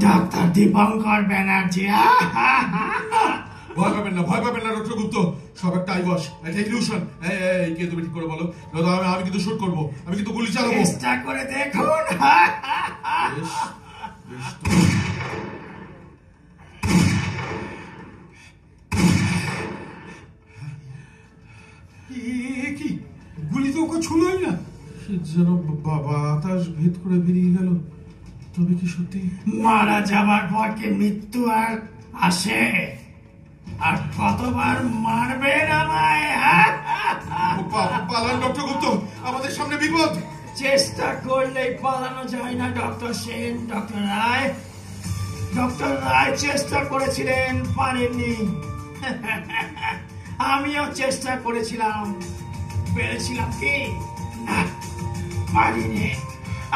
Doctor Dipankar Banerjee. ভয় পাবেন না, ভয় পাবেন না ডক্টর গুপ্ত। সব একটা আইবস, একটা ইলিউশন। এই কে তুমি ঠিক করে বলো, আমি কিন্তু শুট করবো, আমি কিন্তু গুলি চালাবো। চেষ্টা করে দেখুন। কি গুলি তো ওকে ছুলোই না, যেন বাতাস ভেদ করে বেরিয়ে গেল। তবে কি সত্যি মারা যাবার পর কি মৃত্যু আর আসে? আর কতবার মারবেন আমায়? পালান ডক্টর গুপ্ত, আমাদের সামনে বিপদ। চেষ্টা করলেই পালানো যায় না ডক্টর সেন। ডক্টর রায় চেষ্টা করেছিলেন, পারেননি। আমিও চেষ্টা করেছিলাম, পেরেছিলাম কি? না, পারিনি।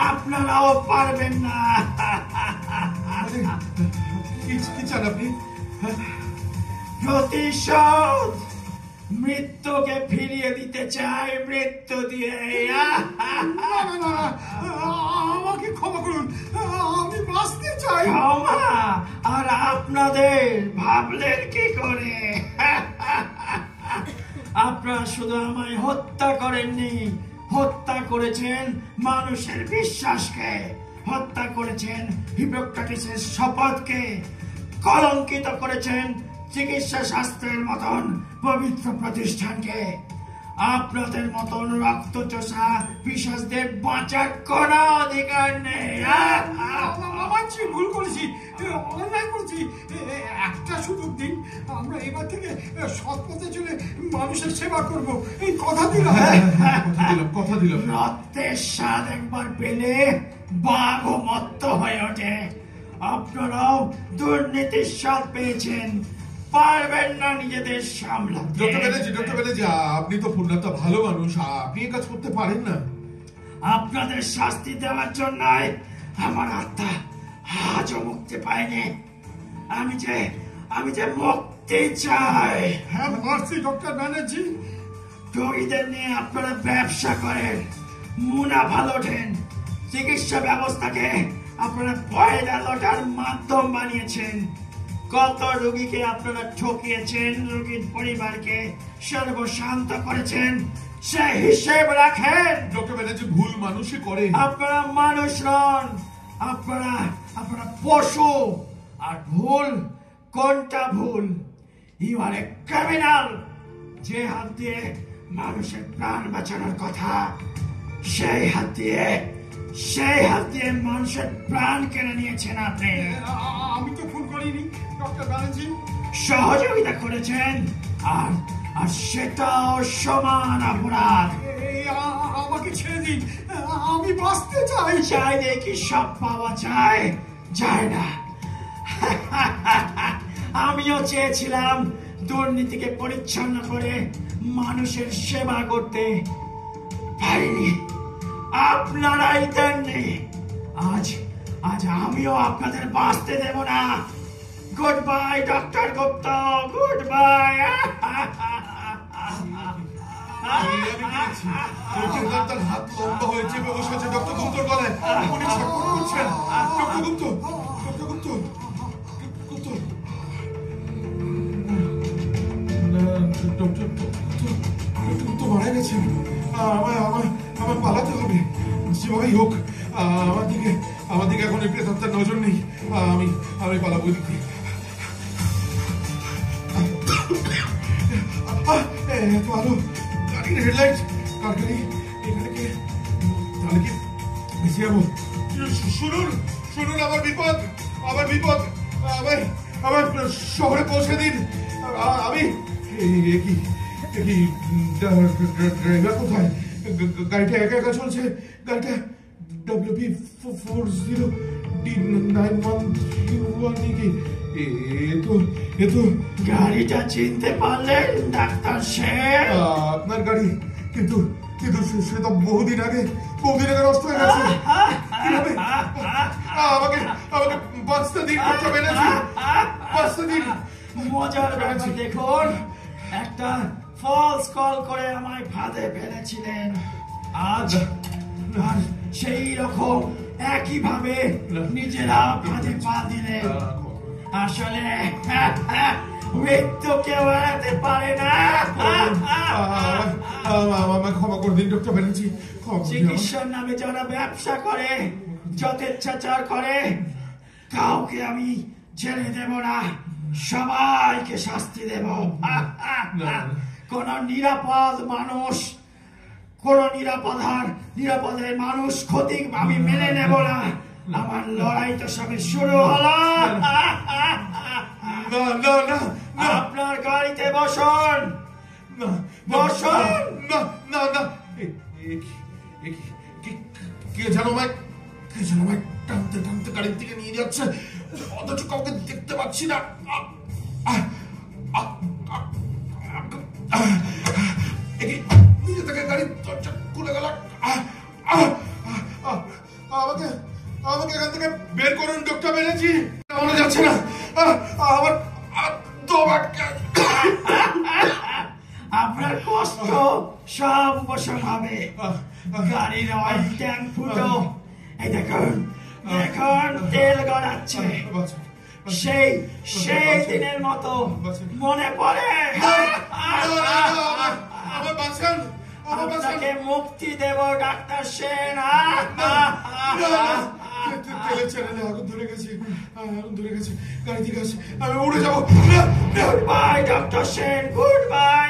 আপনারাও পারবেন না। কি চান আপনি? প্রতিশোধ। মৃত্যুকে ফিরিয়ে দিতে চাই মৃত্যু দিয়ে। আমাকে ক্ষমা করুন, আমি বাঁচতে চাই। ক্ষমা? আর আপনাদের ভাবলেন কি করে? আপনারা শুধু আমায় হত্যা করেননি, হত্যা করেছেন মানুষের বিশ্বাসকে, হত্যা করেছেন হিপোক্রেটিসের শপথকে, কলঙ্কিত করেছেন চিকিৎসা শাস্ত্রের মতন পবিত্র প্রতিষ্ঠানকে। আপনাদের মতন রক্তচোষা পিশাচদের বাঁচার কোনো অধিকার নেই। ভুল করেছি, অন্যায় করেছি, একটা সুযোগ দিন। আমরা এবার থেকে সৎ পথে চলে মানুষের সেবা করব, এই কথা দিলাম। কথা দিলাম। রক্তের স্বাদ একবার পেলে বাঘও মত্ত হয়ে ওঠে। আপনারাও দুর্নীতির স্বাদ পেয়েছেন, পারবেন না নিজেদের সামলাতে। ডক্টর ব্যানার্জি, আপনি তো পূর্ণাত্মা ভালো মানুষ, আপনি এই কাজ করতে পারেন না। আপনাদের শাস্তি দেওয়ার জন্য আমার আত্মা আজও মুক্তি পায়নি। আমি যে মুক্তি চাই। হ্যাঁ, মারছি ডক্টর ব্যানার্জি। রোগীদের নিয়ে আপনারা ব্যবসা করেন, মুনাফা লোটেন, চিকিৎসা ব্যবস্থাকে আপনারা পয়দা লোটার মাধ্যম বানিয়েছেন। কত রোগীকে আপনারা ঠকিয়েছেন, রোগীর পরিবারকে সর্বশান্ত করেছেন, সে হিসেব রাখেন। ডক্টর ব্যানার্জি, ভুল মানুষই করে। আপনারা মানুষ নন, আপনারা পশু। আর ভুল কোনটা ভুল? You are a criminal. যে হাত দিয়ে মানুষের প্রাণ বাঁচানোর কথা, সেই হাত দিয়ে মানুষের প্রাণ কেড়ে নিয়েছেন আপনি। আমি তো ভুল করিনি ডক্টর ব্যানার্জি। সহযোগিতা করেছেন, আর সেটাও সমান অপরাধ। আমাকে ছেড়ে দিন, আমি বাঁচতে চাই। চাইলে কি সব পাওয়া যায়? যায় না। আমিও চেয়েছিলাম দুর্নীতিকে পরিচ্ছন্ন করে মানুষের সেবা করতে, পারিনি। আপনারাই দেননি। আজ আমিও আপনাদের বাঁচতে দেব না। গুড বাই ডক্টর গুপ্ত, গুড বাই। তার হাত লম্বা হয়ে চেপে বসে আছে ডক্টর গুপ্তর গলায়। উনি ছটফট করছেন। ডক্টর গুপ্ত, ডক্টর গুপ্ত, গুপ্ত, ডক্টর গুপ্ত মারা গেছেন। আমার পালাতে হবে, যেভাবেই হোক। আমার দিকে এখন একটু তার নজর নেই। আমি পালাবো দিকে। এত আলো, গাড়ির হেডলাইট, কার গাড়ি? এখানে কে? তাহলে কি বেঁচে যাবো? শুনুন, আমার বিপদ। আমার শহরে পৌঁছে দিন। আমি ড্রাইভার কোথায়? গাড়িটা একা একা চলছে। গাড়িটা WP40D9131 নাকি? এ তো গাড়িটা চিনতে পারলেন ডাক্তার সেন? আপনার গাড়ি, কিন্তু সে তো বহুদিন আগে নষ্ট হয়ে গেছে। আমাকে বাঁচতে দিন ডক্টর ব্যানার্জি, বাঁচতে দিন। মজার ব্যাপার দেখুন, একটা ফলস কল করে আমায় ফাঁদে ফেলেছিলেন। আজ সেই রকম একইভাবে নিজেরা ফাঁদে পা দিলেন। আসলে মৃত্যু কেউ এড়াতে পারে না। আমায় ক্ষমা করে দিন ডক্টর ব্যানার্জি। চিকিৎসার নামে যারা ব্যবসা করে, যথেচ্ছাচার করে, কাউকে আমি ছেড়ে দেব না, সবাইকে শাস্তি দেব। কোন নিরাপদ মানুষ, কোন নিরাপদের মানুষ ক্ষতি আমি মেনে নেব না। আমার লড়াই তো সবে শুরু হলো। আপনার গাড়িতে বসুন, বসুন। কে যেন আমায় টানতে টানতে গাড়ির দিকে নিয়ে যাচ্ছে, অথচ কাউকে দেখতে পাচ্ছি না। নিজে থেকে গাড়ির দরজা খুলে গেল। আমাকে এখান থেকে বের করুন ডক্টর ব্যানার্জি, মনে যাচ্ছে না। আমার দম আটকে। আপনার কষ্ট সব উপশম হবে। গাড়ির অয়েল ট্যাঙ্ক ফুটো। এই দেখুন, এখন তেল গড়াচ্ছে। সেই দিনের মতো মনে পড়ে। আপনাকে মুক্তি দেব ডাক্তার সেন। তেলে ছেড়ে আগুন ধরে গেছে, গাড়ি থেকে আসে, আমি উড়ে যাবো। Good bye doctor Sen, good bye.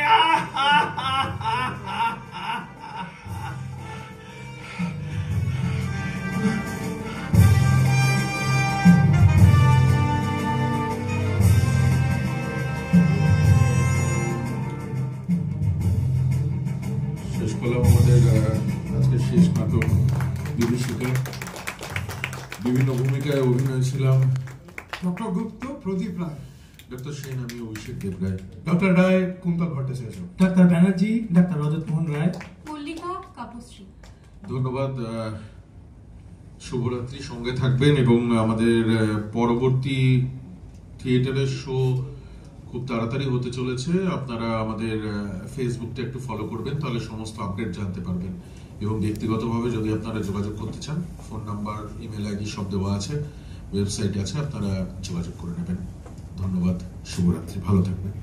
শেষ করলাম আমাদের আজকে শেষ নাটক বিভীষিকা। বিভিন্ন ভূমিকায় অভিনয় ছিলাম ডক্টর গুপ্ত, প্রদীপ রায়, ডক্টর সেন, আমি অভিষেক দেব রায়, ডক্টর রায় কুন্তল ভট্টাচার্য, ডাক্তার ব্যানার্জি, ডাক্তার রজত মোহন রায়, মল্লিকা কাপুশ্রী। ধন্যবাদ। শুভরাত্রি, সঙ্গে থাকবেন এবং আমাদের পরবর্তী থিয়েটারের শো খুব তাড়াতাড়ি হতে চলেছে। আপনারা আমাদের ফেসবুকটা একটু ফলো করবেন, তাহলে সমস্ত আপডেট জানতে পারবেন। এবং ব্যক্তিগতভাবে যদি আপনারা যোগাযোগ করতে চান, ফোন নাম্বার, ইমেল আইডি সব দেওয়া আছে, ওয়েবসাইট আছে, আপনারা যোগাযোগ করে নেবেন। ধন্যবাদ, শুভরাত্রি, ভালো থাকবেন।